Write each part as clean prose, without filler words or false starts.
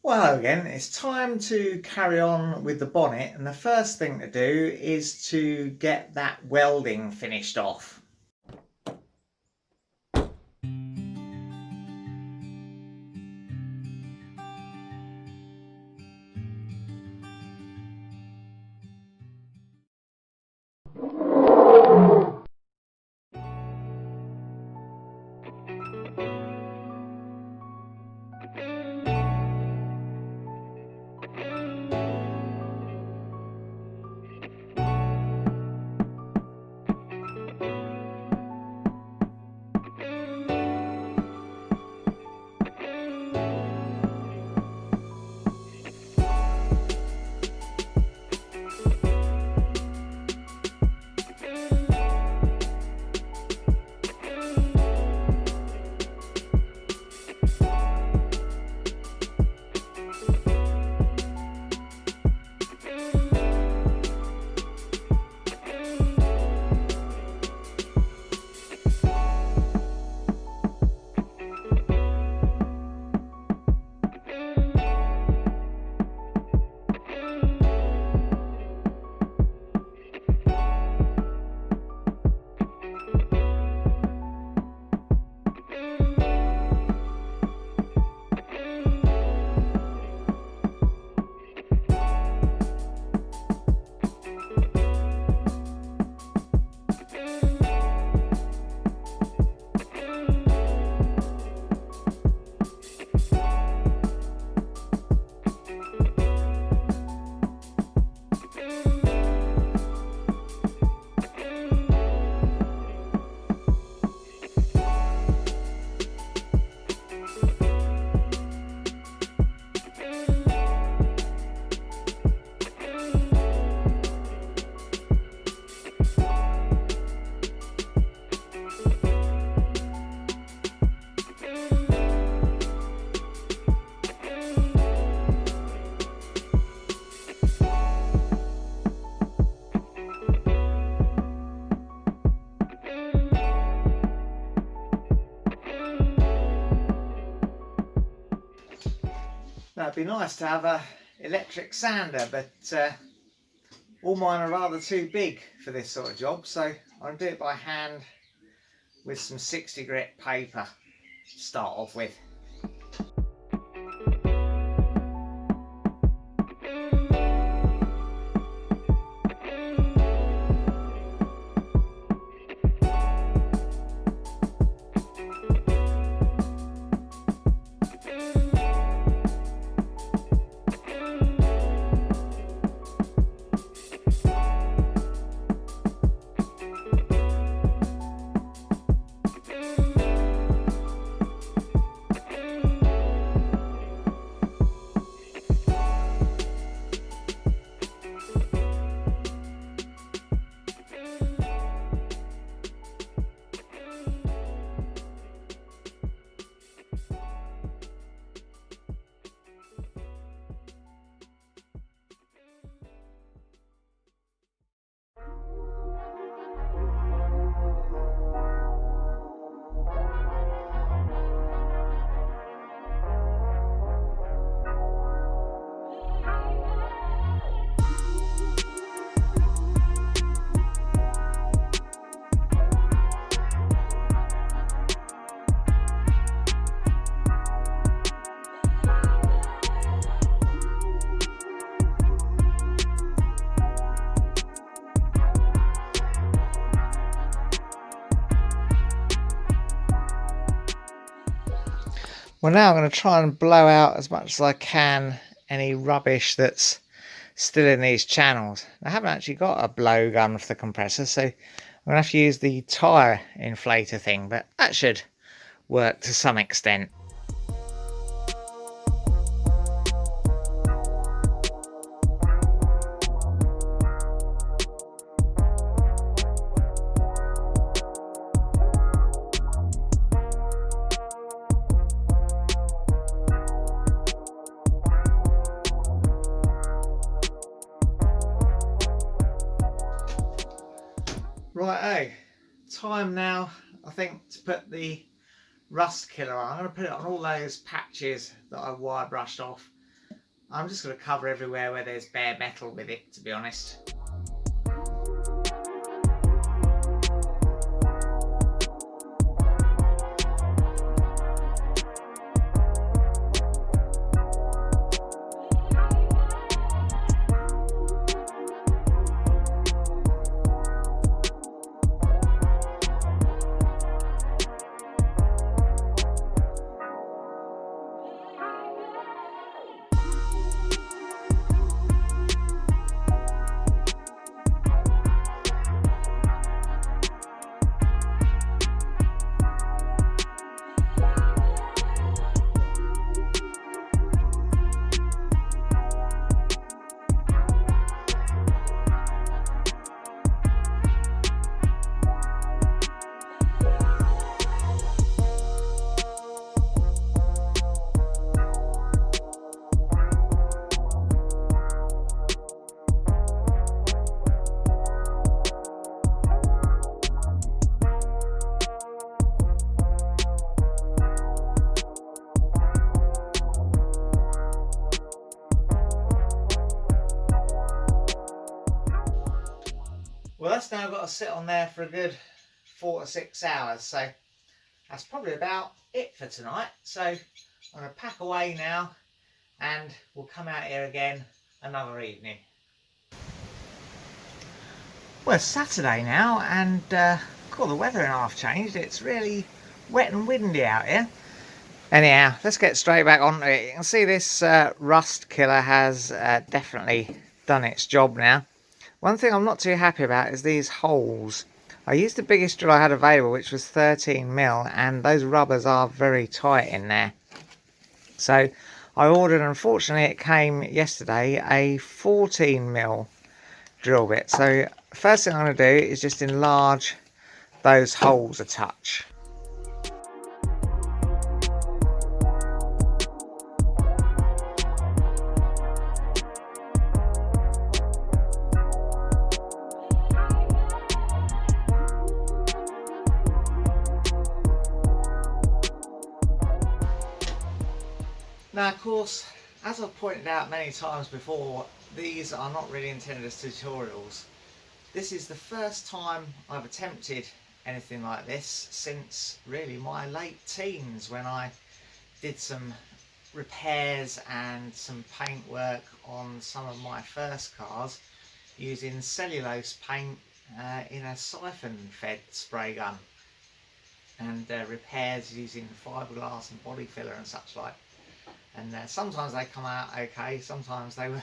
Well, hello again. It's time to carry on with the bonnet, and the first thing to do is to get that welding finished off. Now, it'd be nice to have a electric sander, but all mine are rather too big for this sort of job, so I'll do it by hand with some 60 grit paper to start off with. Well, now I'm going to try and blow out as much as I can any rubbish that's still in these channels. I haven't actually got a blowgun for the compressor, so I'm going to have to use the tyre inflator thing, but that should work to some extent. Right, time now, I think, to put the rust killer on. I'm going to put it on all those patches that I wire brushed off, I'm just going to cover everywhere where there's bare metal with it, to be honest. Well, that's now got to sit on there for a good 4 to 6 hours, so that's probably about it for tonight. So I'm going to pack away now and we'll come out here again another evening. Well, it's Saturday now and the weather in half changed. It's really wet and windy out here. Anyhow, let's get straight back onto it. You can see this rust killer has definitely done its job now. One thing I'm not too happy about is these holes. I used the biggest drill I had available, which was 13mm, and those rubbers are very tight in there. So I ordered, unfortunately it came yesterday, a 14mm drill bit. So first thing I'm going to do is just enlarge those holes a touch. Now, of course, as I've pointed out many times before, these are not really intended as tutorials. This is the first time I've attempted anything like this since really my late teens, when I did some repairs and some paint work on some of my first cars using cellulose paint in a siphon fed spray gun, and repairs using fiberglass and body filler and such like. And sometimes they come out okay, sometimes they were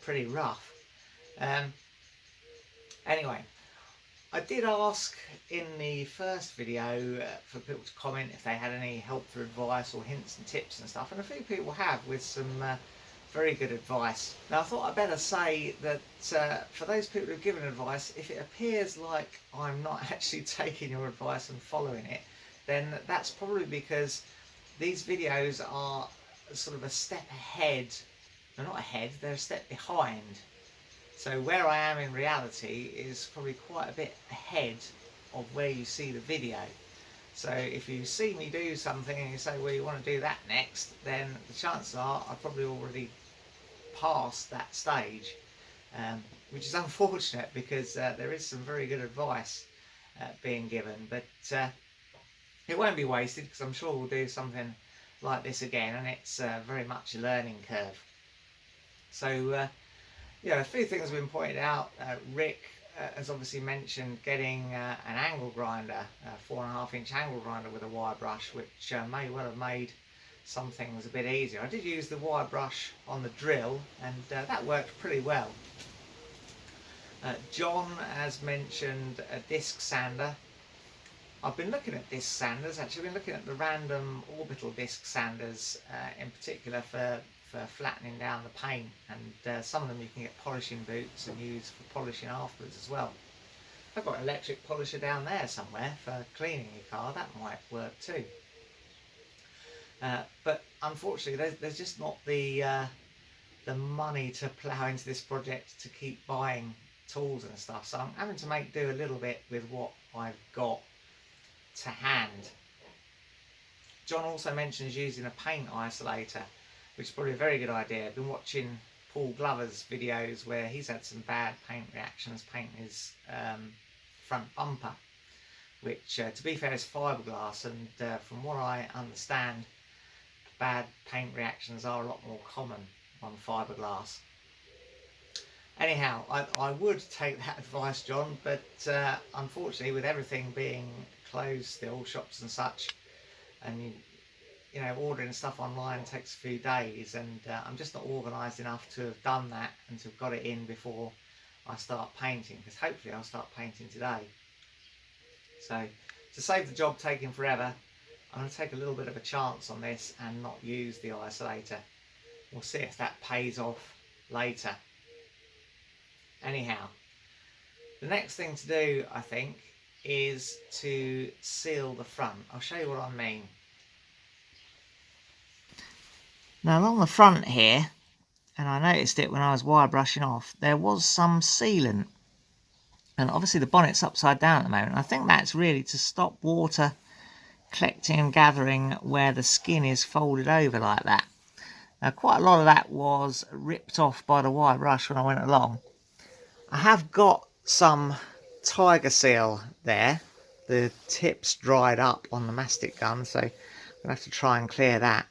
pretty rough. Anyway, I did ask in the first video for people to comment if they had any helpful advice or hints and tips and stuff, and a few people have, with some very good advice. Now I thought I'd better say that for those people who've given advice, if it appears like I'm not actually taking your advice and following it, then that's probably because these videos are sort of a step ahead. They're not ahead, they're a step behind. So where I am in reality is probably quite a bit ahead of where you see the video. So if you see me do something and you say, well, you want to do that next, then the chances are I've probably already passed that stage, which is unfortunate because there is some very good advice being given, but it won't be wasted because I'm sure we'll do something like this again, and it's very much a learning curve. So yeah, a few things have been pointed out. Rick has obviously mentioned getting an angle grinder, a 4.5-inch angle grinder with a wire brush, which may well have made some things a bit easier. I did use the wire brush on the drill and that worked pretty well. John has mentioned a disc sander. I've been looking at disc sanders, actually. I've been looking at the random orbital disc sanders in particular for flattening down the paint, and some of them you can get polishing boots and use for polishing afterwards as well. I've got an electric polisher down there somewhere for cleaning your car, that might work too. But unfortunately there's just not the money to plough into this project to keep buying tools and stuff, so I'm having to make do a little bit with what I've got to hand. John also mentions using a paint isolator. which is probably a very good idea. I've been watching Paul Glover's videos where he's had some bad paint reactions painting his front bumper, which to be fair is fiberglass, and from what I understand, bad paint reactions are a lot more common on fiberglass. Anyhow, I would take that advice, John, but unfortunately with everything being closed still, shops and such, and you know, ordering stuff online takes a few days, and I'm just not organised enough to have done that and to have got it in before I start painting, because hopefully I'll start painting today. So to save the job taking forever, I'm going to take a little bit of a chance on this and not use the isolator. We'll see if that pays off later. Anyhow, the next thing to do, I think, is to seal the front. I'll show you what I mean. Now along the front here, and I noticed it when I was wire brushing off, there was some sealant. And obviously the bonnet's upside down at the moment. I think that's really to stop water collecting and gathering where the skin is folded over like that. Now quite a lot of that was ripped off by the wire brush when I went along. I have got some Ttxela there. The tip's dried up on the mastic gun, so I'm going to have to try and clear that.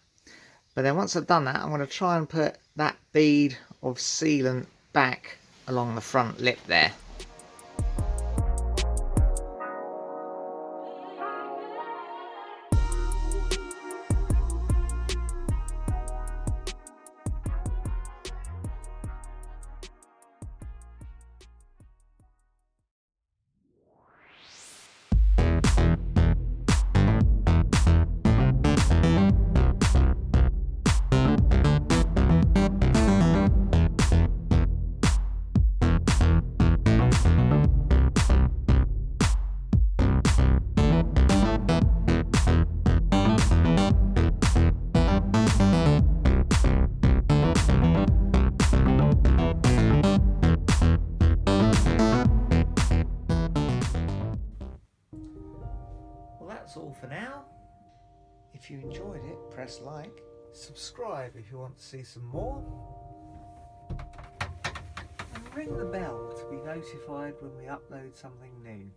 But then once I've done that, I'm going to try and put that bead of sealant back along the front lip there. That's all for now. If you enjoyed it, press like, subscribe if you want to see some more, and ring the bell to be notified when we upload something new.